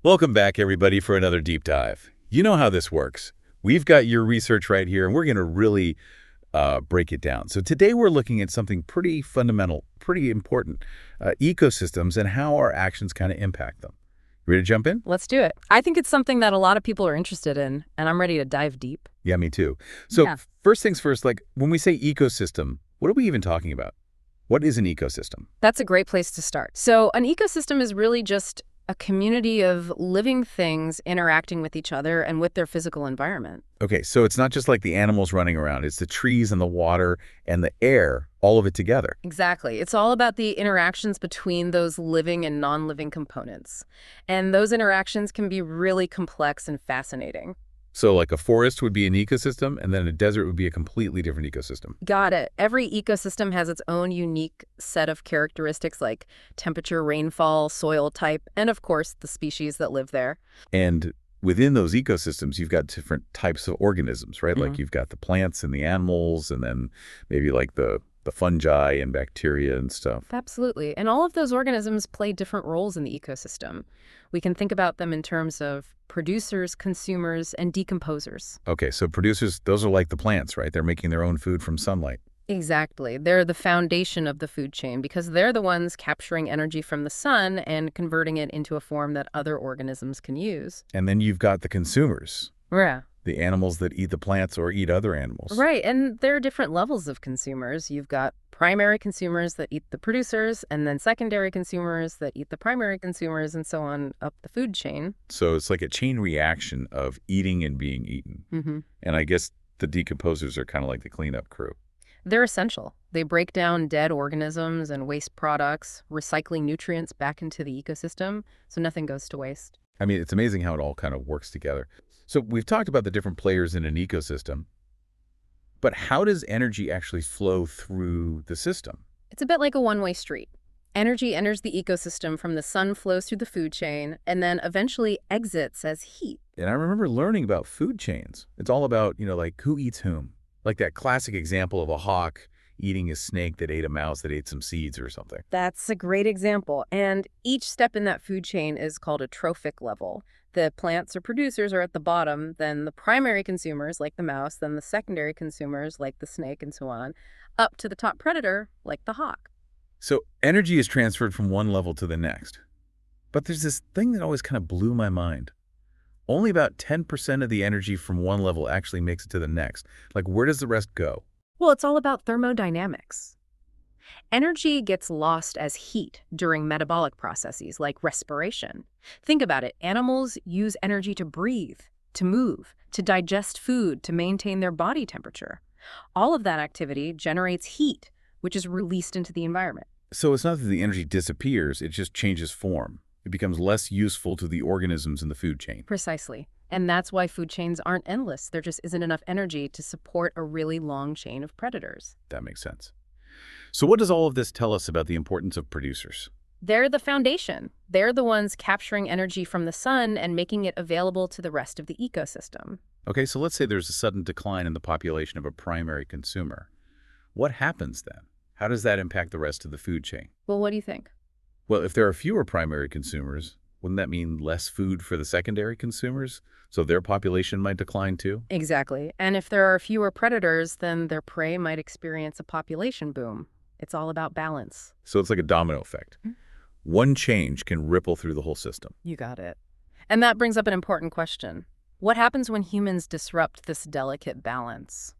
Welcome back, everybody, for another deep dive. You know how this works. We've got your research right here, and we're going to really break it down. So today we're looking at something pretty fundamental, pretty important, ecosystems and how our actions kind of impact them. Ready to jump in? Let's do it. I think it's something that a lot of people are interested in, and I'm ready to dive deep. Yeah, me too. So Yeah. first things first, like when we say ecosystem, what are we even talking about? What is an ecosystem? That's a great place to start. So an ecosystem is really just a community of living things interacting with each other and with their physical environment. Okay, so it's not just like the animals running around. It's the trees and the water and the air, all of it together. Exactly. It's all about the interactions between those living and non-living components. And those interactions can be really complex and fascinating. So like a forest would be an ecosystem, and then a desert would be a completely different ecosystem. Got it. Every ecosystem has its own unique set of characteristics like temperature, rainfall, soil type, and of course, the species that live there. And within those ecosystems, you've got different types of organisms, right? Like Mhm. you've got the plants and the animals, and then maybe like the fungi and bacteria and stuff. Absolutely. And all of those organisms play different roles in the ecosystem. We can think about them in terms of producers, consumers, and decomposers. Okay, so producers, those are like the plants, right? They're making their own food from sunlight. Exactly. They're the foundation of the food chain because they're the ones capturing energy from the sun and converting it into a form that other organisms can use. And then you've got the consumers, Yeah. the animals that eat the plants or eat other animals. Right. And there are different levels of consumers. You've got primary consumers that eat the producers, and then secondary consumers that eat the primary consumers, and so on up the food chain. So it's like a chain reaction of eating and being eaten. Hmm. And I guess the decomposers are kind of like the cleanup crew. They're essential. They break down dead organisms and waste products, recycling nutrients back into the ecosystem, so nothing goes to waste. I mean, it's amazing how it all kind of works together. So we've talked about the different players in an ecosystem, but how does energy actually flow through the system? It's a bit like a one-way street. Energy enters the ecosystem from the sun, flows through the food chain, and then eventually exits as heat. And I remember learning about food chains. It's all about, like who eats whom. Like that classic example of a hawk eating a snake that ate a mouse that ate some seeds or something. That's a great example. And each step in that food chain is called a trophic level. The plants or producers are at the bottom, then the primary consumers, like the mouse, then the secondary consumers, like the snake, and so on, up to the top predator, like the hawk. So energy is transferred from one level to the next. But there's this thing that always kind of blew my mind. Only about 10% of the energy from one level actually makes it to the next. Like, where does the rest go? Well, it's all about thermodynamics. Energy gets lost as heat during metabolic processes like respiration. Think about it. Animals use energy to breathe, to move, to digest food, to maintain their body temperature. All of that activity generates heat, which is released into the environment. So it's not that the energy disappears, it just changes form. It becomes less useful to the organisms in the food chain. Precisely. And that's why food chains aren't endless. There just isn't enough energy to support a really long chain of predators. That makes sense. So what does all of this tell us about the importance of producers? They're the foundation. They're the ones capturing energy from the sun and making it available to the rest of the ecosystem. Okay, so let's say there's a sudden decline in the population of a primary consumer. What happens then? How does that impact the rest of the food chain? Well, what do you think? Well, if there are fewer primary consumers, wouldn't that mean less food for the secondary consumers? So their population might decline too? Exactly. And if there are fewer predators, then their prey might experience a population boom. It's all about balance. So it's like a domino effect. Mhm. One change can ripple through the whole system. You got it. And that brings up an important question. What happens when humans disrupt this delicate balance?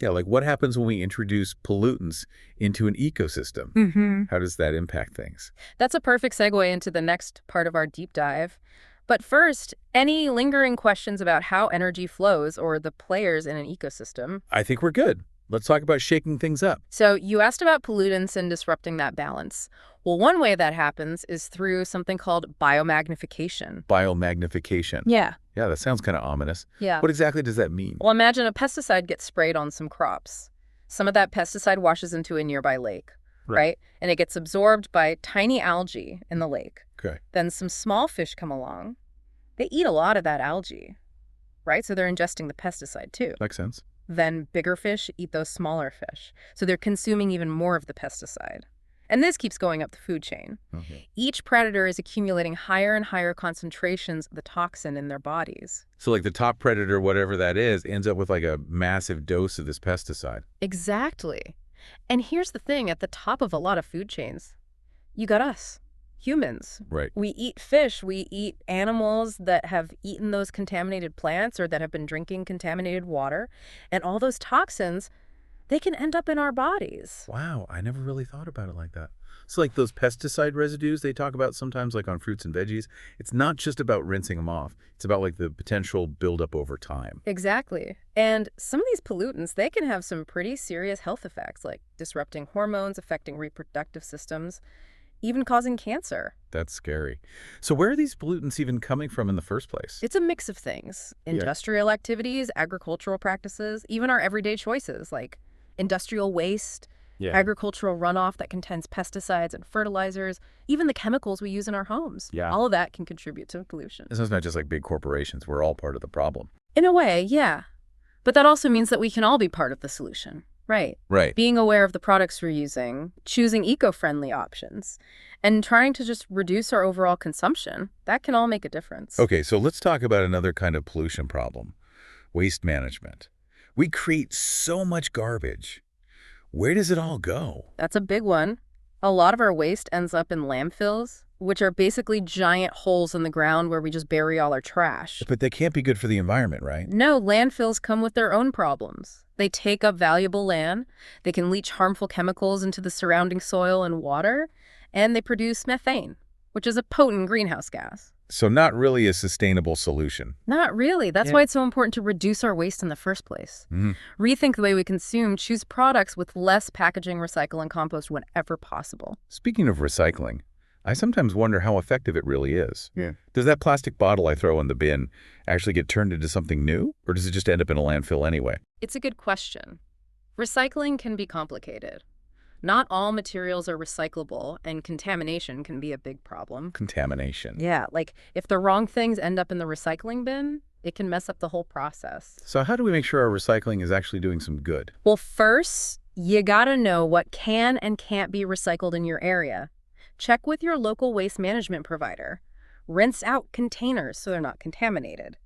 Yeah, like what happens when we introduce pollutants into an ecosystem? Mm-hmm. How does that impact things? That's a perfect segue into the next part of our deep dive. But first, any lingering questions about how energy flows or the players in an ecosystem? I think we're good. Let's talk about shaking things up. So you asked about pollutants and disrupting that balance. Well, one way that happens is through something called biomagnification. Biomagnification. Yeah. Yeah, that sounds kind of ominous. Yeah. What exactly does that mean? Well, imagine a pesticide gets sprayed on some crops. Some of that pesticide washes into a nearby lake, right? And it gets absorbed by tiny algae in the lake. Okay. Then some small fish come along. They eat a lot of that algae, right? So they're ingesting the pesticide too. Makes sense. Then bigger fish eat those smaller fish. So they're consuming even more of the pesticide. And this keeps going up the food chain. Okay. Each predator is accumulating higher and higher concentrations of the toxin in their bodies. So like the top predator, whatever that is, ends up with like a massive dose of this pesticide. Exactly. And here's the thing, at the top of a lot of food chains, you got us, humans. Right. We eat fish, we eat animals that have eaten those contaminated plants or that have been drinking contaminated water. And all those toxins, they can end up in our bodies. Wow, I never really thought about it like that. So like those pesticide residues they talk about sometimes like on fruits and veggies, it's not just about rinsing them off. It's about like the potential buildup over time. Exactly. And some of these pollutants, they can have some pretty serious health effects, like disrupting hormones, affecting reproductive systems, even causing cancer. That's scary. So where are these pollutants even coming from in the first place? It's a mix of things. Industrial activities, agricultural practices, even our everyday choices like industrial waste, agricultural runoff that contains pesticides and fertilizers, even the chemicals we use in our homes. Yeah. All of that can contribute to pollution. This is not just like big corporations. We're all part of the problem. In a way, yeah. But that also means that we can all be part of the solution. Right. Right. Being aware of the products we're using, choosing eco-friendly options, and trying to just reduce our overall consumption, that can all make a difference. Okay, so let's talk about another kind of pollution problem, waste management. We create so much garbage. Where does it all go? That's a big one. A lot of our waste ends up in landfills, which are basically giant holes in the ground where we just bury all our trash. But they can't be good for the environment, right? No, landfills come with their own problems. They take up valuable land, they can leach harmful chemicals into the surrounding soil and water, and they produce methane, which is a potent greenhouse gas. So not really a sustainable solution. Not really. That's why it's so important to reduce our waste in the first place. Rethink the way we consume, choose products with less packaging, recycle, and compost whenever possible. Speaking of recycling, I sometimes wonder how effective it really is. Yeah. Does that plastic bottle I throw in the bin actually get turned into something new? Or does it just end up in a landfill anyway? It's a good question. Recycling can be complicated. Not all materials are recyclable, and contamination can be a big problem. Contamination. Yeah, like if the wrong things end up in the recycling bin, it can mess up the whole process. So how do we make sure our recycling is actually doing some good? Well, first, you gotta know what can and can't be recycled in your area. Check with your local waste management provider. Rinse out containers so they're not contaminated.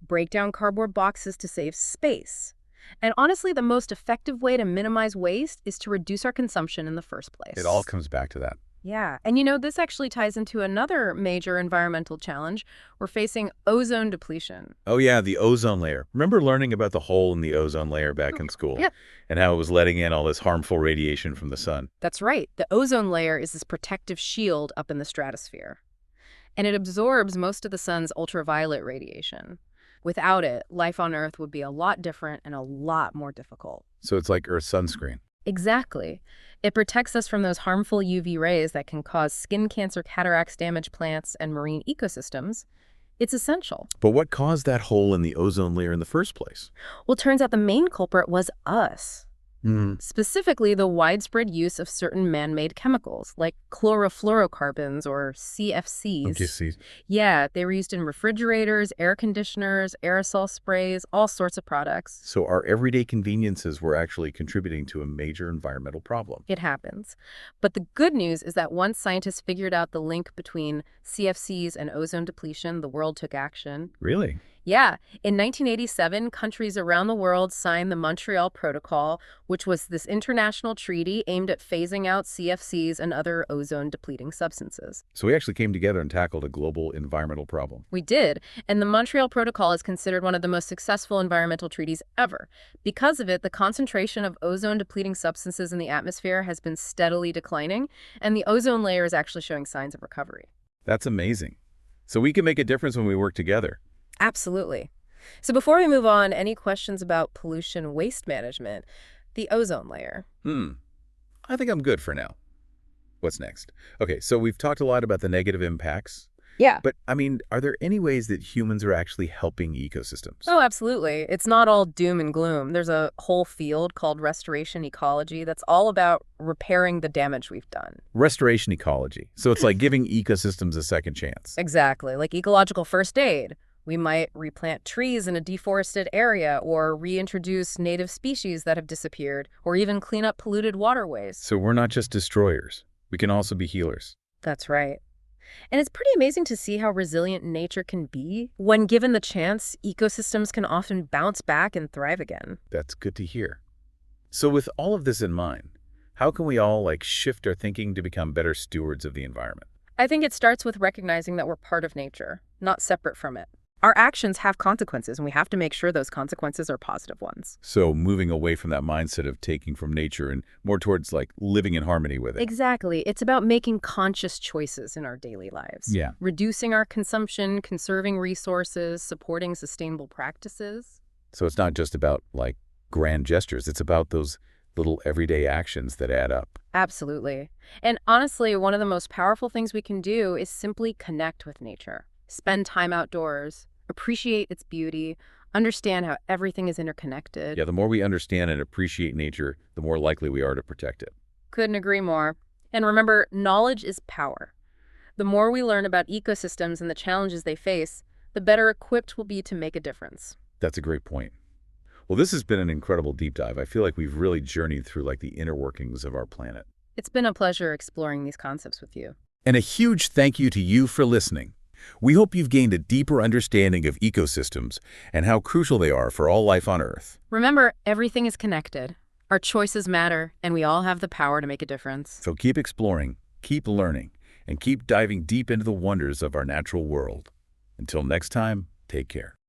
Break down cardboard boxes to save space. And honestly, the most effective way to minimize waste is to reduce our consumption in the first place. It all comes back to that. Yeah. And you know, this actually ties into another major environmental challenge. We're facing ozone depletion. Oh yeah, the ozone layer. Remember learning about the hole in the ozone layer back in school? Yep. And how it was letting in all this harmful radiation from the sun. That's right. The ozone layer is this protective shield up in the stratosphere. And it absorbs most of the sun's ultraviolet radiation. Without it, life on Earth would be a lot different and a lot more difficult. So it's like Earth's sunscreen. Exactly. It protects us from those harmful UV rays that can cause skin cancer, cataracts, damage plants, and marine ecosystems. It's essential. But what caused that hole in the ozone layer in the first place? Well, it turns out the main culprit was us. Specifically, the widespread use of certain man-made chemicals, like chlorofluorocarbons, or CFCs. Okay, see. Yeah, they were used in refrigerators, air conditioners, aerosol sprays, all sorts of products. So our everyday conveniences were actually contributing to a major environmental problem. It happens. But the good news is that once scientists figured out the link between CFCs and ozone depletion, the world took action. Really? Yeah. In 1987, countries around the world signed the Montreal Protocol, which was this international treaty aimed at phasing out CFCs and other ozone-depleting substances. So we actually came together and tackled a global environmental problem. We did, and the Montreal Protocol is considered one of the most successful environmental treaties ever. Because of it, the concentration of ozone-depleting substances in the atmosphere has been steadily declining, and the ozone layer is actually showing signs of recovery. That's amazing. So we can make a difference when we work together. Absolutely. So before we move on, any questions about pollution waste management? The ozone layer. I think I'm good for now. What's next? Okay, so we've talked a lot about the negative impacts. Yeah. But, I mean, are there any ways that humans are actually helping ecosystems? Oh, absolutely. It's not all doom and gloom. There's a whole field called restoration ecology that's all about repairing the damage we've done. Restoration ecology. So it's like giving ecosystems a second chance. Exactly. Like ecological first aid. We might replant trees in a deforested area or reintroduce native species that have disappeared or even clean up polluted waterways. So we're not just destroyers. We can also be healers. That's right. And it's pretty amazing to see how resilient nature can be. When given the chance, ecosystems can often bounce back and thrive again. That's good to hear. So with all of this in mind, how can we all shift our thinking to become better stewards of the environment? I think it starts with recognizing that we're part of nature, not separate from it. Our actions have consequences, and we have to make sure those consequences are positive ones. So moving away from that mindset of taking from nature and more towards living in harmony with it. Exactly. It's about making conscious choices in our daily lives. Yeah. Reducing our consumption, conserving resources, supporting sustainable practices. So it's not just about grand gestures. It's about those little everyday actions that add up. Absolutely. And honestly, one of the most powerful things we can do is simply connect with nature. Spend time outdoors, appreciate its beauty, understand how everything is interconnected. Yeah, the more we understand and appreciate nature, the more likely we are to protect it. Couldn't agree more. And remember, knowledge is power. The more we learn about ecosystems and the challenges they face, the better equipped we'll be to make a difference. That's a great point. Well, this has been an incredible deep dive. I feel like we've really journeyed through the inner workings of our planet. It's been a pleasure exploring these concepts with you. And a huge thank you to you for listening. We hope you've gained a deeper understanding of ecosystems and how crucial they are for all life on Earth. Remember, everything is connected. Our choices matter, and we all have the power to make a difference. So keep exploring, keep learning, and keep diving deep into the wonders of our natural world. Until next time, take care.